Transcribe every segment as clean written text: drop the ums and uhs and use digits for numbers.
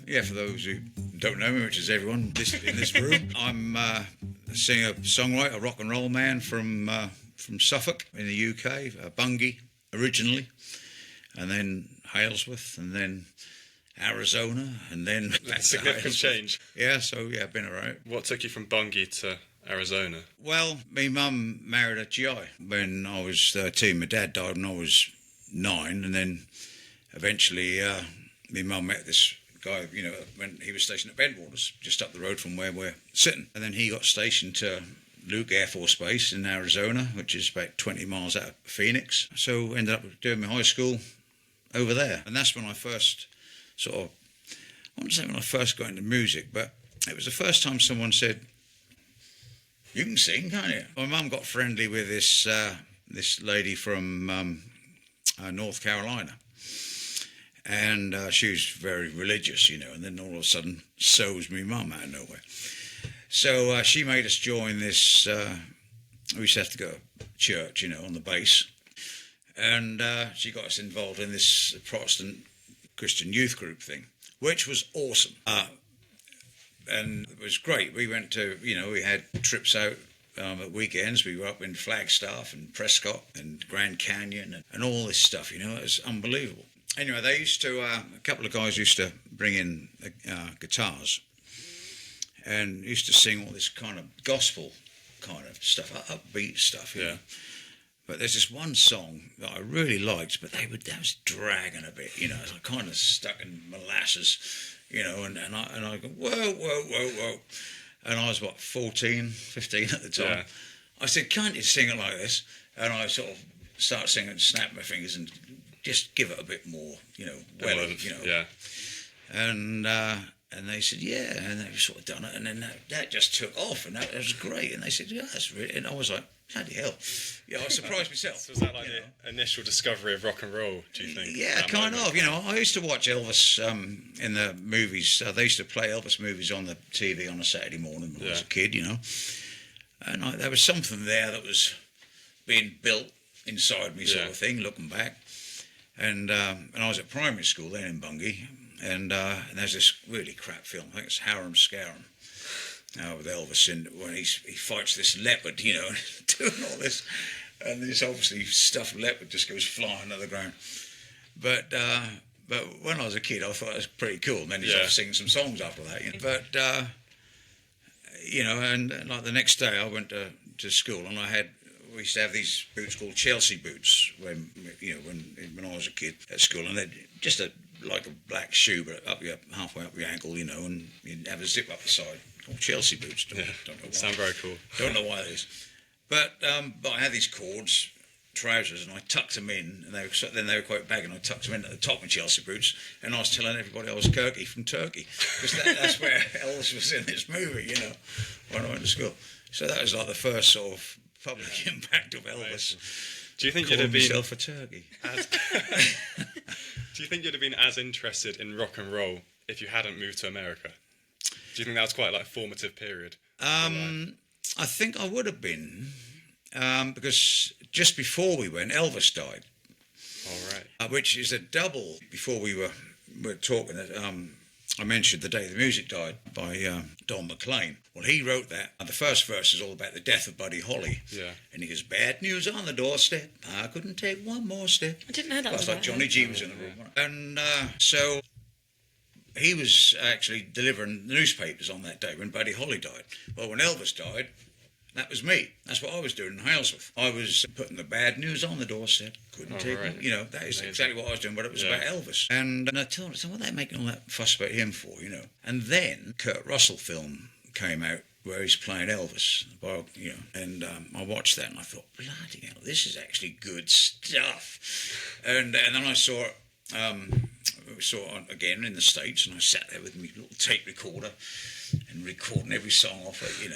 Yeah, for those who don't know me, which is everyone in this room, I'm a singer, songwriter, rock and roll man from Suffolk in the UK, Bungay originally, and then Halesworth, and then Arizona, and then back to Significant Halesworth. change. Yeah, so yeah, I've been around. What took you from Bungay to Arizona? Well, my mum married a GI when I was 13. My dad died when I was 9, and then eventually my mum met this guy, when he was stationed at Bentwaters, just up the road from where we're sitting. And then he got stationed to Luke Air Force Base in Arizona, which is about 20 miles out of Phoenix. So ended up doing my high school over there. And that's when I first I wouldn't say when I first got into music, but it was the first time someone said, "You can sing, can't you?" My mum got friendly with this lady from North Carolina. And she was very religious, and then all of a sudden, so was my mum out of nowhere. So she made us join this, we used to have to go to church, on the base. And she got us involved in this Protestant Christian youth group thing, which was awesome. And it was great. We went to, we had trips out at weekends. We were up in Flagstaff and Prescott and Grand Canyon and all this stuff, it was unbelievable. Anyway, they used to, a couple of guys used to bring in guitars and used to sing all this kind of gospel kind of stuff, upbeat stuff, Yeah. But there's this one song that I really liked, but that was dragging a bit, I was kind of stuck in molasses, and I go, whoa. And I was, 14, 15 at the time. Yeah. I said, "Can't you sing it like this?" And I sort of start singing and snap my fingers and just give it a bit more, welly, Yeah. And they said, yeah, and they've sort of done it, and then that just took off, and that was great. And they said, yeah, that's really, and I was like, bloody hell. Yeah, I was surprised myself. So was that like the initial discovery of rock and roll, do you think? Yeah, kind of. I used to watch Elvis in the movies. They used to play Elvis movies on the TV on a Saturday morning when I was a kid, And there was something there that was being built inside me, sort of thing, looking back. And I was at primary school then in Bungay, and there's this really crap film, I think it's Harum Scarum, with Elvis, when he fights this leopard, doing all this, and this obviously stuffed leopard just goes flying to the ground. But when I was a kid, I thought it was pretty cool, and then he started singing some songs after that. But, and like the next day I went to school, and we used to have these boots called Chelsea boots when I was a kid at school, and they're just like a black shoe, but halfway up your ankle, and you'd have a zip up the side called Chelsea boots. Don't know why. Sound very cool. Don't know why it is, but I had these cords trousers, and I tucked them in, and they were quite baggy, and I tucked them in at the top of my Chelsea boots, and I was telling everybody I was Kirky from Turkey, because that's where Elvis was in this movie, when I went to school. So that was like the first sort of public impact of Elvis. Do you think you'd have been himself a turkey? Do you think you'd have been as interested in rock and roll if you hadn't moved to America? Do you think that was quite like a formative period? I think I would have been, because just before we went, Elvis died. All right. Which is a double. Before we were talking, I mentioned The Day the Music Died by Don McLean. Well, he wrote that. The first verse is all about the death of Buddy Holly. Yeah. And he goes, "Bad news on the doorstep. I couldn't take one more step." I didn't know that. That's like Johnny G was in the room. And so he was actually delivering the newspapers on that day when Buddy Holly died. Well, when Elvis died, that was me. That's what I was doing in Halesworth. I was putting the bad news on the doorstep. Couldn't take right. it. That is exactly what I was doing, but it was about Elvis. And I told him, so what are they making all that fuss about him for, And then Kurt Russell film came out where he's playing Elvis, and I watched that and I thought, bloody hell, this is actually good stuff. And then I saw it. We saw it again in the States, and I sat there with my little tape recorder and recording every song off it,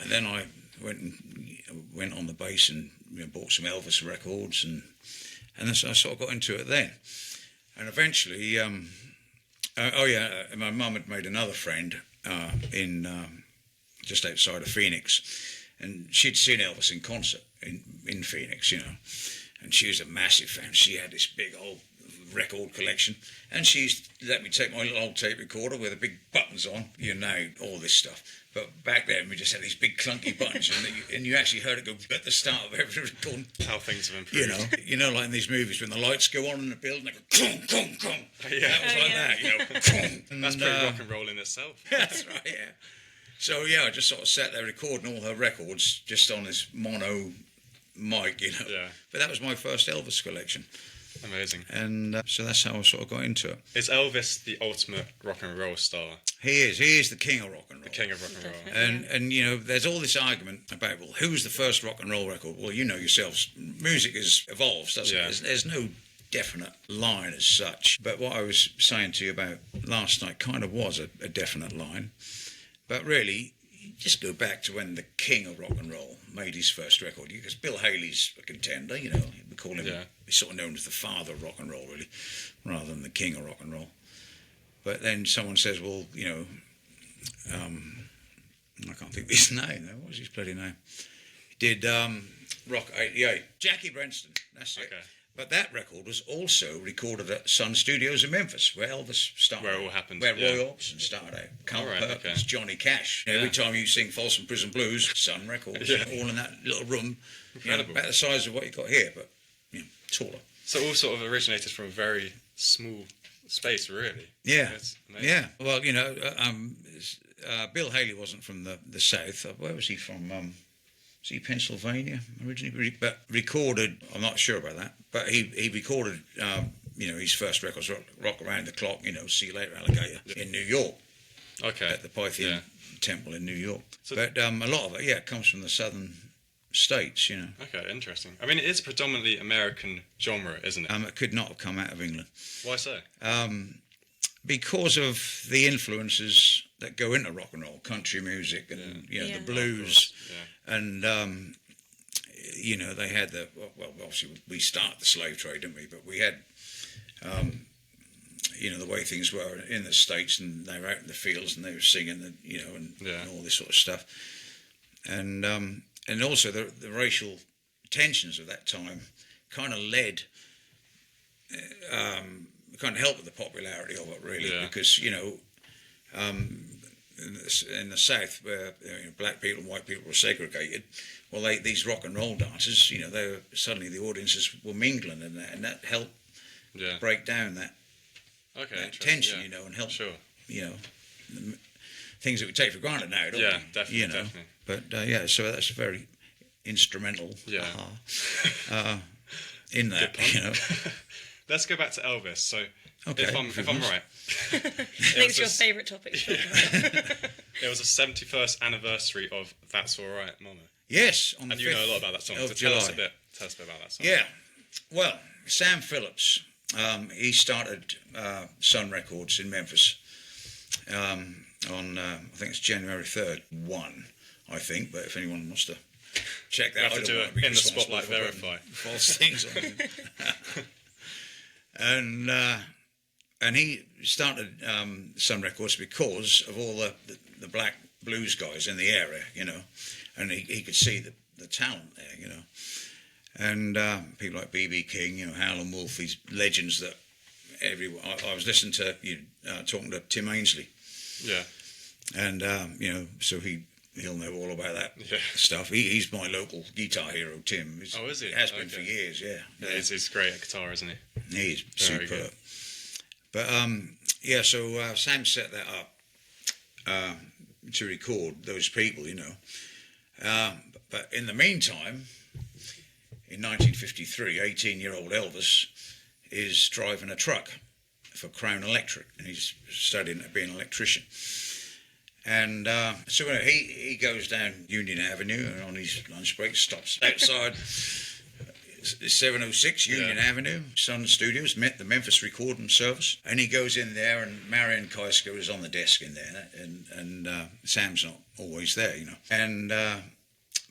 And then I went on the base and bought some Elvis records, and then so I sort of got into it then. And eventually, my mum had made another friend in just outside of Phoenix, and she'd seen Elvis in concert in Phoenix, and she was a massive fan. She had this big old record collection, and she let me take my little old tape recorder with the big buttons on. You know, all this stuff. But back then, we just had these big clunky buttons, and you actually heard it go at the start of every recording. How things have improved. You know, like in these movies when the lights go on in the building, they go clunk, clunk, clunk. Yeah. That was like that, you know. Clunk. That's pretty rock and roll in itself. That's right, yeah. So yeah, I just sort of sat there recording all her records just on this mono mic, you know. Yeah. But that was my first Elvis collection. Amazing. And so that's how I sort of got into it. Is Elvis the ultimate rock and roll star? He is the king of rock and roll. The king of rock and roll. And you know, there's all this argument about, well, who's the first rock and roll record? Well, you know yourselves, music has evolved, doesn't it? There's no definite line as such. But what I was saying to you about last night kind of was a definite line. But really, you just go back to when the king of rock and roll made his first record. Because Bill Haley's a contender, you know. We call him, he's sort of known as the father of rock and roll, really, rather than the king of rock and roll. But then someone says, well, you know, I can't think of his name. What was his bloody name? He did Rock 88. Jackie Brenston, that's it. Okay. But that record was also recorded at Sun Studios in Memphis, where Elvis started. Where it all happened. Where Roy Orbison started out. Carl Perkins, Johnny Cash. Every time you sing Folsom Prison Blues, Sun Records, all in that little room. Incredible. You know, about the size of what you got here, but you know, taller. So all sort of originated from a very small space, really. Yeah. That's amazing. Yeah. Well, you know, Bill Haley wasn't from the South. Where was he from? Was he Pennsylvania originally? But recorded, I'm not sure about that, but he recorded, you know, his first records, Rock Around the Clock, you know, See You Later Alligator, in New York. Okay. At the Pythian Temple in New York. So, but a lot of it, comes from the southern states, you know. Okay, interesting. I mean, it is a predominantly American genre, isn't it? It could not have come out of England. Why so? Because of the influences that go into rock and roll, country music and, you know, the blues. And, you know, they had well, obviously we started the slave trade, didn't we? But we had, you know, the way things were in the States, and they were out in the fields and they were singing, you know, and all this sort of stuff. And also the racial tensions of that time kind of led, kind of helped with the popularity of it, really, because, you know, in the South, where you know, black people and white people were segregated, well, these rock and roll dancers, you know, suddenly the audiences were mingling, and that helped break down that tension, you know, and help, you know, things that we take for granted now, don't we? Definitely, you know? definitely. But so that's very instrumental. In that, you know. Let's go back to Elvis. So, okay, if I'm right, it's your favourite topic. It was the 71st anniversary of That's All Right, Mama. Yes, on the and you know a lot about that song. So tell us a bit about that song. Yeah, well, Sam Phillips, he started Sun Records in Memphis on I think it's January 3rd, I think. But if anyone wants to check that, I have to do it in the Spotlight Verify. False things on him. And he started Sun Records because of all the black blues guys in the area, you know, and he could see the talent there, you know, and people like B.B. King, you know, Howlin' Wolf, these legends that I was listening to, talking to Tim Ainsley, and you know, so he'll know all about that stuff. He's my local guitar hero, Tim. Oh, is he? He has been for years, He's great at guitar, isn't he? He's Very superb. good. But, so Sam set that up to record those people, you know. But in the meantime, in 1953, 18-year-old Elvis is driving a truck for Crown Electric, and he's studying to be an electrician. And so he goes down Union Avenue, and on his lunch break stops outside 706 Union Avenue, Sun Studios, met the Memphis Recording Service, and he goes in there, and Marion Kaisker is on the desk in there, and Sam's not always there, you know. And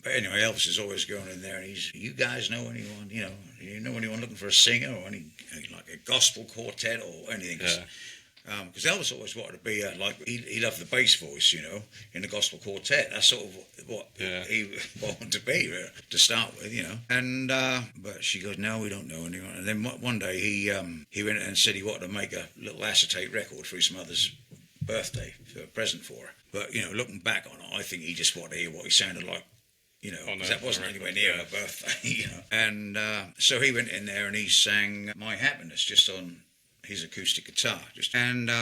but anyway, Elvis is always going in there, and you guys know anyone, you know anyone looking for a singer or any like a gospel quartet or anything? Because Elvis always wanted to be like he loved the bass voice, you know, in the gospel quartet. That's sort of what he wanted to be to start with, you know. And but she goes, no, we don't know anyone. And then one day he went and said he wanted to make a little acetate record for his mother's birthday, for a present for her. But you know, looking back on it, I think he just wanted to hear what he sounded like. You know, because that wasn't anywhere near her birthday, you know. And so he went in there and he sang My Happiness just on his acoustic guitar.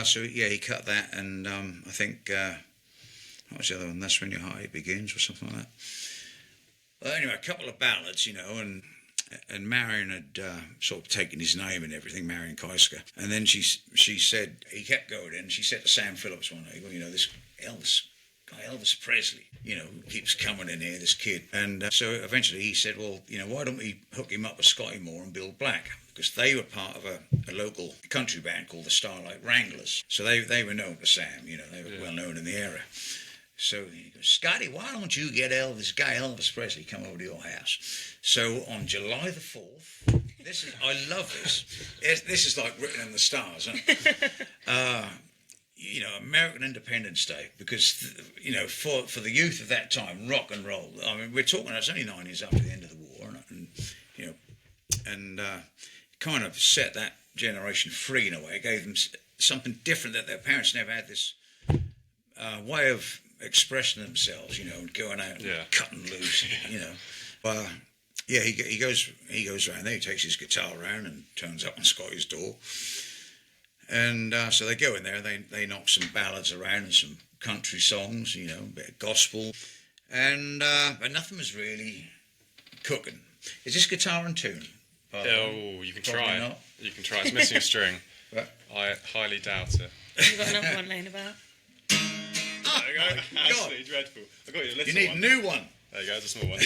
So he cut that, and I think, what was the other one? That's When Your Heartache Begins, or something like that. Well, anyway, a couple of ballads, you know, and Marion had sort of taken his name and everything, Marion Keisker. And then she said, he kept going in, she said to Sam Phillips one day, well, you know, this Elvis Presley, you know, keeps coming in here, this kid. And so eventually he said, well, you know, why don't we hook him up with Scotty Moore and Bill Black? Because they were part of a local country band called the Starlight Wranglers. So they were known to Sam, you know, they were well known in the area. So he goes, Scotty, why don't you get Elvis Presley, come over to your house? So on July the 4th, I love this. This is like written in the stars, huh? You know, American Independence Day, because, you know, for the youth of that time, rock and roll, I mean, we're talking, it's only 9 years after the end of the war, and you know, and kind of set that generation free in a way. It gave them something different that their parents never had, this way of expressing themselves, you know, and going out and cutting loose, you know. He goes around there, he takes his guitar around and turns up on Scotty's door. And so they go in there, they knock some ballads around and some country songs, you know, a bit of gospel. And but nothing was really cooking. Is this guitar in tune? Oh, you can try it. Not. You can try it. It's missing a string. What? I highly doubt it. You've got another one laying about. Oh, There you go. Absolutely dreadful. I got you a little you need one. a new one. There you go, it's a small one.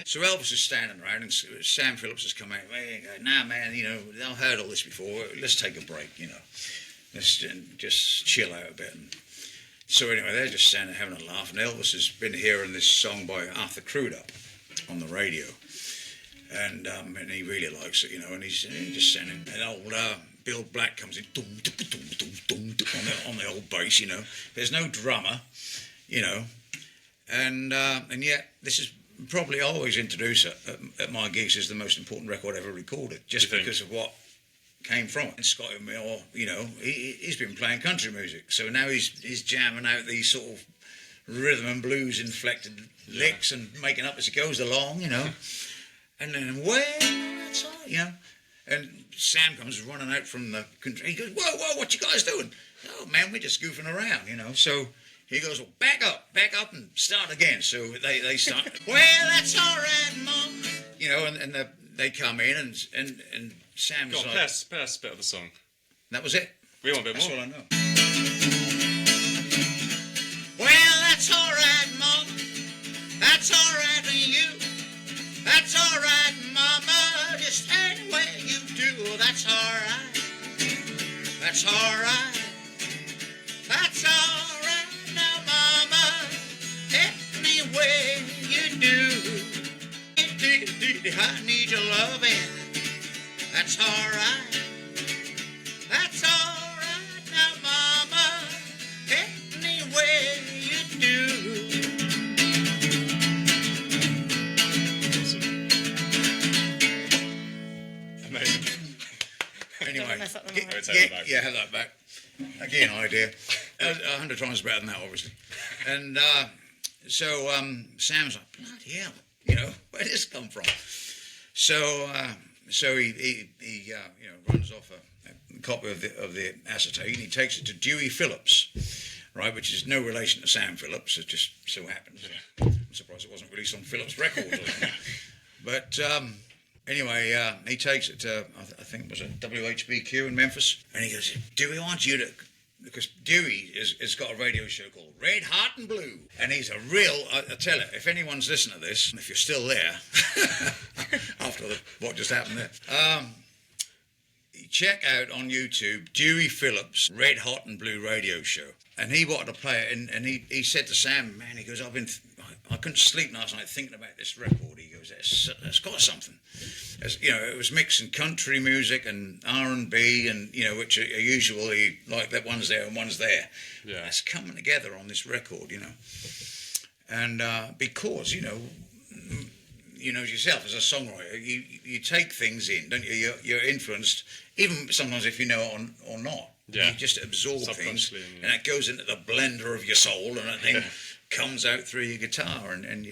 So Elvis is standing around, and Sam Phillips has come out. Hey, nah, man, you know, I've heard all this before. Let's take a break, you know. Let's just chill out a bit. And so anyway, they're just standing having a laugh, and Elvis has been hearing this song by Arthur Crudup on the radio, and he really likes it, you know. And he's just standing, and old Bill Black comes in, dum, dum, dum, dum, dum, dum, on the old bass, you know. There's no drummer, you know, and yet this is probably always introduce at my gigs as the most important record ever recorded, just because of what came from it. And Scotty Moore, you know, he's been playing country music, so now he's jamming out these sort of rhythm and blues inflected licks and making up as he goes along, you know. And then, well, that's all, you know. And Sam comes running out from the country. He goes, whoa, what you guys doing? Oh, man, we're just goofing around, you know. So he goes, well, back up and start again. So they start, well, that's all right, Mom. You know, and they come in and Sam's Go on, like... play us a bit of the song. That was it? We want a bit That's more. all I know. Well, that's all right, Mom. That's all right with you. That's all right, Mama. Just any way you do. That's all right. That's all right. That's all right now, Mama. Any way you do. I need your loving. That's all right. That's all right now, Mama. Any way you do. Amazing. Anyway, mess up the mic. have that back. Again, idea. 100 times better than that, obviously. And so Sam's like, bloody hell, you know, where did this come from? So he runs off a copy of the acetate, and he takes it to Dewey Phillips, right, which is no relation to Sam Phillips. It just so happens. I'm surprised it wasn't released on Phillips Records. But anyway, he takes it to, I think it was a WHBQ in Memphis, and he goes, Dewey, I want you to, because Dewey has got a radio show called Red, Hot and Blue, and he's a real, I tell you, if anyone's listening to this, if you're still there, after what just happened there, check out on YouTube Dewey Phillips' Red, Hot and Blue radio show. And he wanted to play it, and he said to Sam, man, he goes, I couldn't sleep last night thinking about this record. He goes, that's got something. as you know, it was mixing country music and R&B, and which are usually like that one's there and one's there. Yeah. That's coming together on this record, and because yourself as a songwriter, you take things in, don't you? You're influenced, even sometimes if you know it or not. Yeah. You just absorb things, Yeah. and that goes into the blender of your soul, and that thing comes out through your guitar and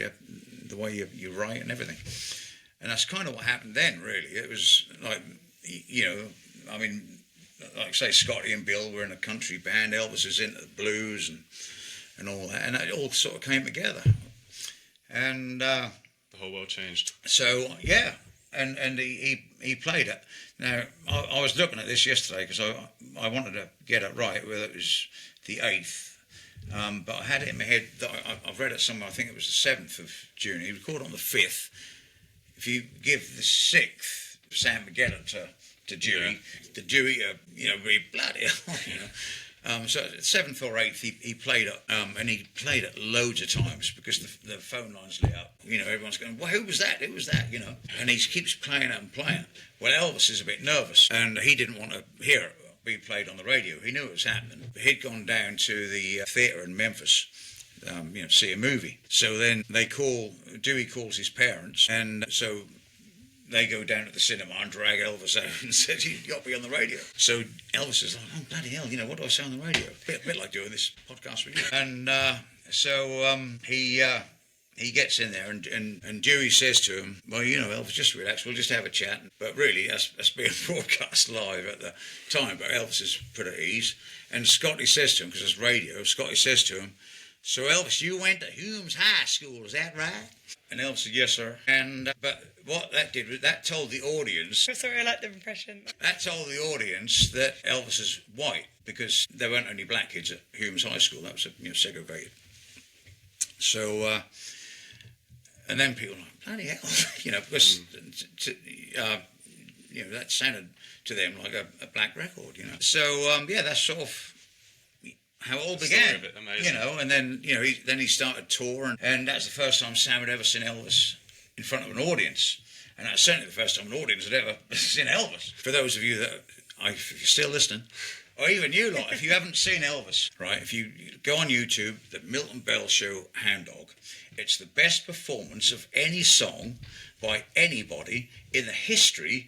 the way you write and everything. And that's kind of what happened then, really. It was like, I mean, like say Scotty and Bill were in a country band, Elvis was into the blues and all that, and it all sort of came together. And the whole world changed. so, yeah, and he played it. Now, I was looking at this yesterday because I wanted to get it right, whether it was the 8th, but I had it in my head that I've read it somewhere, I think it was the 7th of June. He recorded on the 5th. If you give the 6th, Sam Mageddon to Dewey, the Dewey, be bloody hell, so 7th or 8th, he played it, and he played it loads of times because the phone lines lit up. Everyone's going, well, who was that? Who was that? And he keeps playing it and playing it. Well, Elvis is a bit nervous, and he didn't want to hear it be played on the radio. He knew it was happening. He'd gone down to the theatre in Memphis, see a movie. So then Dewey calls his parents, and so they go down to the cinema and drag Elvis out and said, "You've got to be on the radio." So Elvis is like, "Oh, bloody hell, what do I say on the radio?" A bit like doing this podcast with you. And so he gets in there, and Dewey says to him, "Well, Elvis, just relax, we'll just have a chat." But really, that's being broadcast live at the time, but Elvis is put at ease. And Scotty says to him, because it's radio, Scotty says to him, "So Elvis, you went to Hume's High School, is that right?" And Elvis said, "Yes, sir." And but what that did was that told the audience. Sorry, I like the impression. That told the audience that Elvis is white, because there weren't only black kids at Hume's High School. That was segregated. So, and then people were like, bloody hell, because that sounded to them like a black record, So that's sort of how it all began, Story of it, amazing. And then he started touring, and that's the first time Sam had ever seen Elvis in front of an audience, and that's certainly the first time an audience had ever seen Elvis. For those of you that, if you're still listening, or even you lot, if you haven't seen Elvis, right, if you go on YouTube, the Milton Berle Show Hound Dog, it's the best performance of any song by anybody in the history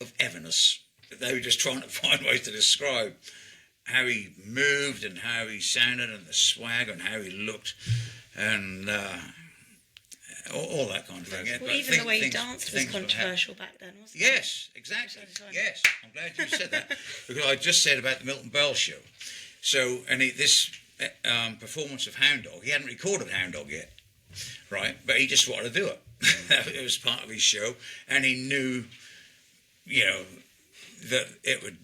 of everness. They were just trying to find ways to describe how he moved and how he sounded and the swag and how he looked and all that kind of thing. Yeah, Well, even the way he danced was controversial back then, wasn't it? Yes, exactly. Yes, I'm glad you said that, because I just said about the Milton Berle Show. So, and this performance of Hound Dog, he hadn't recorded Hound Dog yet, right? But he just wanted to do it. It was part of his show, and he knew, that it would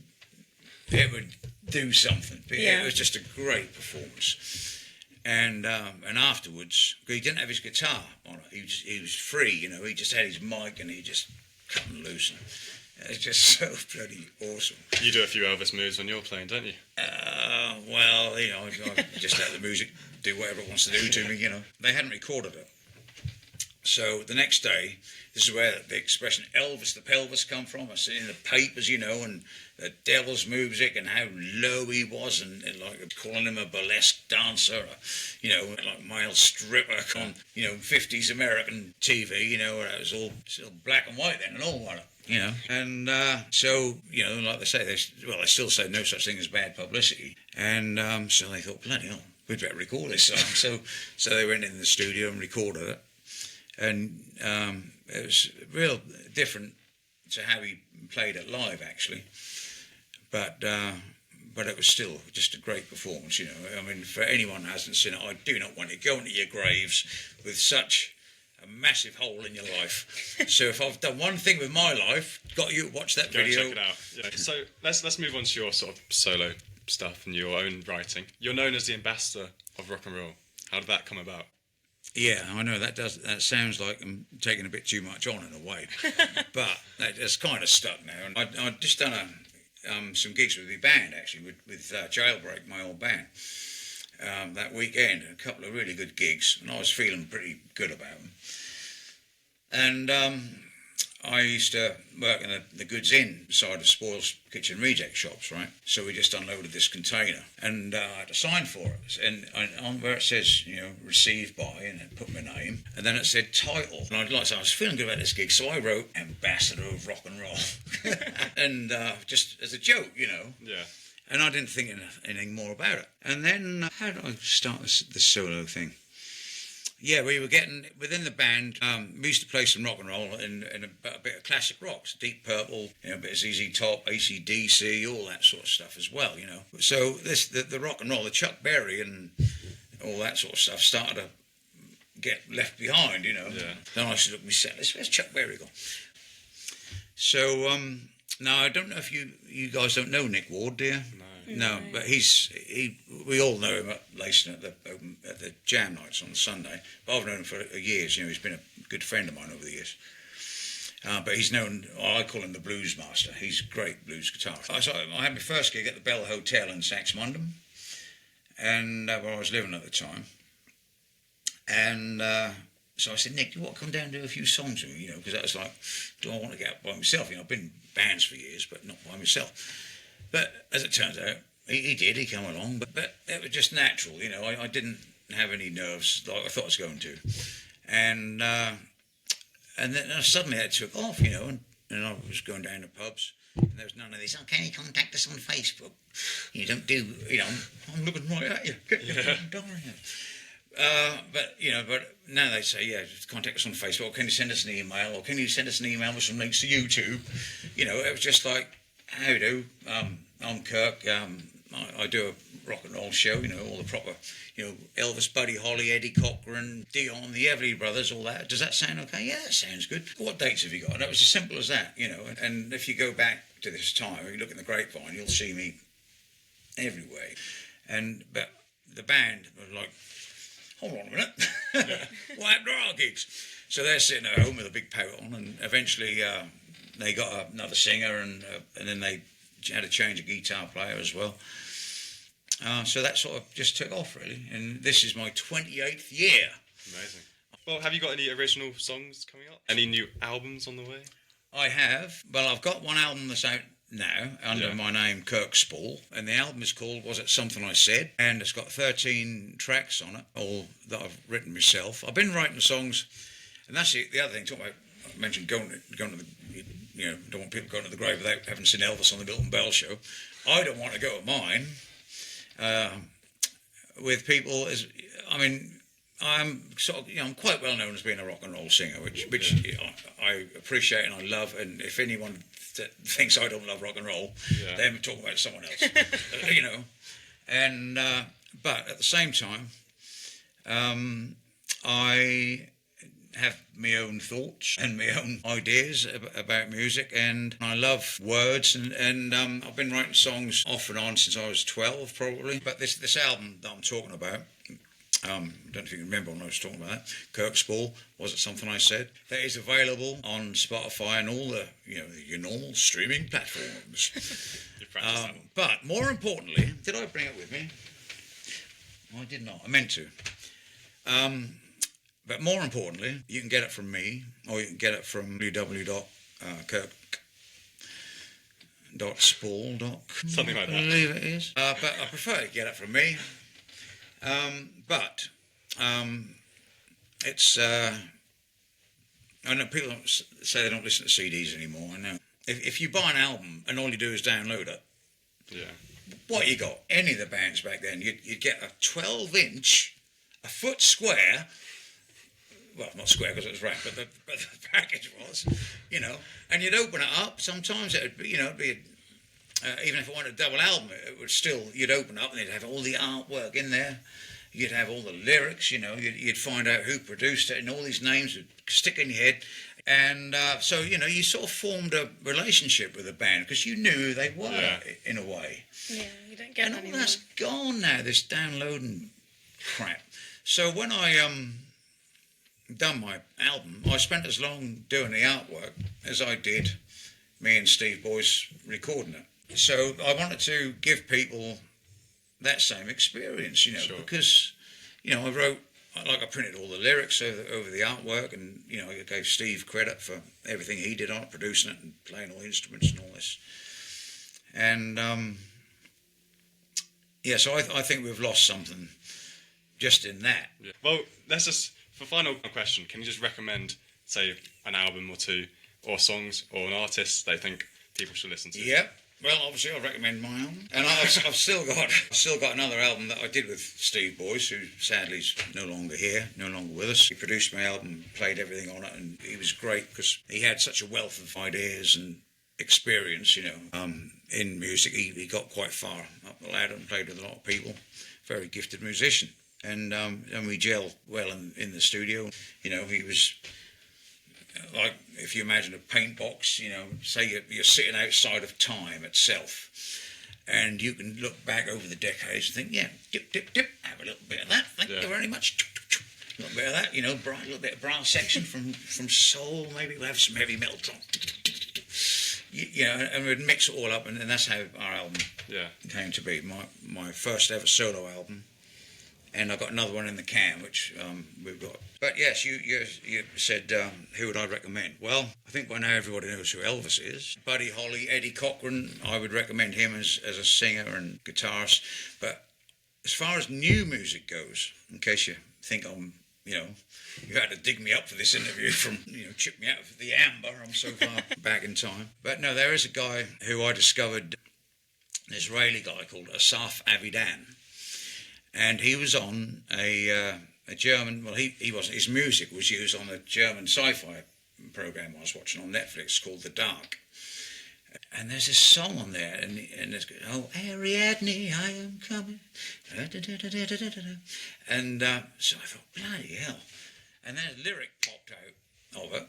do something. Yeah. It was just a great performance. And afterwards, he didn't have his guitar on it. He was free, he just had his mic and he just cut and loose. And it's just so bloody awesome. You do a few Elvis moves when you're playing, don't you? Well, I just let the music do whatever it wants to do to me, They hadn't recorded it. So the next day, this is where the expression Elvis the Pelvis come from. I see in the papers, and the devil's music and how low he was, and like calling him a burlesque dancer, like male stripper on, 50s American TV, where it was all still black and white then and all that. And so, like they say, they still say no such thing as bad publicity. And so they thought, bloody hell, we'd better record this song. So they went in the studio and recorded it. And it was real different to how he played it live, actually. But it was still just a great performance, I mean, for anyone who hasn't seen it, I do not want to go into your graves with such a massive hole in your life. So if I've done one thing with my life, got you to watch that Go video. and check it out. Yeah. So let's move on to your sort of solo stuff and your own writing. You're known as the ambassador of rock and roll. How did that come about? Yeah, I know that sounds like I'm taking a bit too much on in a way, but that's kind of stuck now. And I'd just done some gigs with my band, actually, with Jailbreak, my old band, that weekend, a couple of really good gigs, and I was feeling pretty good about them. And I used to work in the goods in side of Spoil's kitchen reject shops, right? So we just unloaded this container, and I had to sign for it. And on where it says, received by, and it put my name, and then it said title. And I was feeling good about this gig, so I wrote Ambassador of Rock and Roll, and just as a joke, Yeah. And I didn't think anything more about it. And then how did I start this solo thing? Yeah, we were getting, within the band, we used to play some rock and roll and a bit of classic rocks, Deep Purple, a bit of ZZ Top, AC/DC, all that sort of stuff as well, So the rock and roll, the Chuck Berry and all that sort of stuff started to get left behind, Yeah. Then I used to look at my set list, where's Chuck Berry gone? So, now I don't know if you guys don't know Nick Ward, do you? No, but we all know him at Lacing at the jam nights on Sunday. But I've known him for years. He's been a good friend of mine over the years. But he's known. I call him the Blues Master. He's a great blues guitarist. I had my first gig at the Bell Hotel in Saxmundham, and where I was living at the time. And so I said, Nick, do you want to come down and do a few songs with me? Because that was like, do I want to get out by myself? I've been in bands for years, but not by myself. But as it turns out, he did. He came along, but it was just natural. I didn't have any nerves like I thought I was going to, and then suddenly that took off. And I was going down to pubs, and there was none of this. Oh, can you contact us on Facebook? You don't do. I'm looking right at you. Get your diary out. But now they say, just contact us on Facebook. Or can you send us an email? Or can you send us an email with some links to YouTube? It was just like, how do? I'm Kirk. I do a rock and roll show. All the proper, Elvis, Buddy Holly, Eddie Cochran, Dion, the Everly Brothers, all that. Does that sound okay? Yeah, that sounds good. What dates have you got? And it was as simple as that, And if you go back to this time, if you look in the grapevine, you'll see me everywhere. But the band was like, hold on a minute, what happened to our gigs? So they're sitting at home with a big pout on, and eventually they got another singer, and then they had to change a guitar player as well. So that sort of just took off, really. And this is my 28th year. Amazing. Well, have you got any original songs coming up? Any new albums on the way? I have. Well, I've got one album that's out now under my name, Kirk Spall, and the album is called Was It Something I Said, and it's got 13 tracks on it, all that I've written myself. I've been writing songs, and that's the other thing. I mentioned going to the, don't want people going to the grave without having seen Elvis on the Milton Bell show. I don't want to go at mine with people I'm sort of, I'm quite well known as being a rock and roll singer, which I appreciate and I love. And if anyone thinks I don't love rock and roll, they're talking about someone else, And but at the same time, I have my own thoughts and my own ideas about music, and I love words, and I've been writing songs off and on since I was 12 probably. But this album that I'm talking about, I don't know if you can remember when I was talking about that, Kirk Spall, Was It Something I Said? That is available on Spotify and all the your normal streaming platforms. But more importantly, did I bring it with me? I did not. I meant to. But more importantly, you can get it from me, or you can get it from www.kirk.spall.com. Something like that. I believe it is. But I prefer to get it from me. It's... I know people say they don't listen to CDs anymore. I know. If you buy an album and all you do is download it, what you got? Any of the bands back then, you'd get a 12-inch, a foot square. Well, not square because it was round, but the package was, and you'd open it up. Sometimes it'd be, it'd be even if it weren't a double album, it would still, you'd open up and you'd have all the artwork in there. You'd have all the lyrics, you'd find out who produced it, and all these names would stick in your head. And so, you sort of formed a relationship with the band because you knew who they were in a way. Yeah, you don't get that anymore. And anymore. all that's gone now, this downloading crap. So when I done my album, I spent as long doing the artwork as I did me and Steve Boyce recording it. So I wanted to give people that same experience, because, I I printed all the lyrics over the artwork, and I gave Steve credit for everything he did on it, producing it and playing all the instruments and all this. And so I think we've lost something just in that. Yeah. Well, let's just, for final question, can you just recommend, say, an album or two, or songs, or an artist they think people should listen to? Yep. Well, obviously, I'll recommend my album, and I've still got another album that I did with Steve Boyce, who sadly is no longer here, no longer with us. He produced my album, played everything on it, and he was great because he had such a wealth of ideas and experience, in music. He got quite far up the ladder and played with a lot of people. Very gifted musician, and we gelled well in the studio. He was. Like, if you imagine a paint box, say you're sitting outside of time itself, and you can look back over the decades and think, yeah, dip, dip, dip, have a little bit of that, thank you very much, a little bit of that, a little bit of brass section from soul, maybe we'll have some heavy metal drum, and we'd mix it all up, and that's how our album came to be, my first ever solo album. And I've got another one in the can, which we've got. But yes, you said, who would I recommend? Well, I think by now everybody knows who Elvis is. Buddy Holly, Eddie Cochran, I would recommend him as a singer and guitarist. But as far as new music goes, in case you think I'm, you had to dig me up for this interview from, chip me out of the amber, I'm so far back in time. But no, there is a guy who I discovered, an Israeli guy called Asaf Avidan. And he was on a German, well, he wasn't, his music was used on a German sci-fi program I was watching on Netflix called The Dark. And there's this song on there, and it's, oh, Ariadne, I am coming. And so I thought, bloody hell. And then a lyric popped out of it,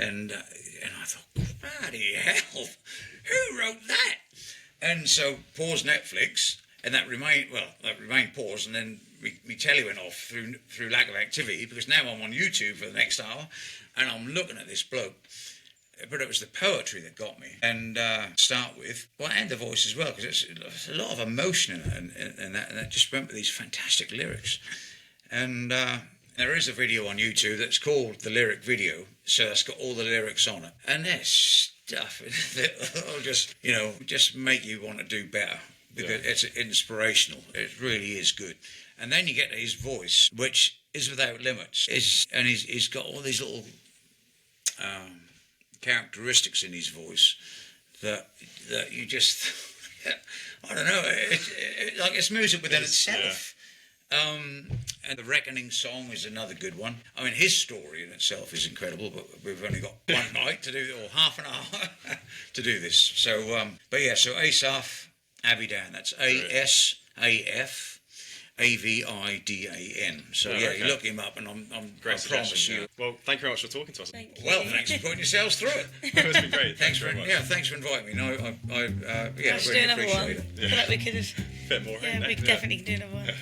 and I thought, bloody hell, who wrote that? And so pause Netflix. And that remained paused, and then my telly went off through lack of activity, because now I'm on YouTube for the next hour, and I'm looking at this bloke. But it was the poetry that got me. And start with, well, and the voice as well, because there's a lot of emotion in it, and that just went with these fantastic lyrics. And there is a video on YouTube that's called The Lyric Video, so that's got all the lyrics on it. And there's stuff that'll just make you want to do better. Because it's inspirational. It really is good. And then you get his voice, which is without limits. And he's got all these little characteristics in his voice that you just, I don't know, like it's music within itself. And the Reckoning song is another good one. I mean, his story in itself is incredible, but we've only got one night to do, or half an hour to do this. So, so Asaf Avidan, that's Asaf Avidan. So you look him up, and I promise you. Well, thank you very much for talking to us. Thank you. Well, thanks for putting yourselves through it. It's been great. Thanks very much. Thanks for inviting me. No, I Let's really do another one. appreciate it. I feel like we could have. Bit more. Yeah, we definitely can do another one.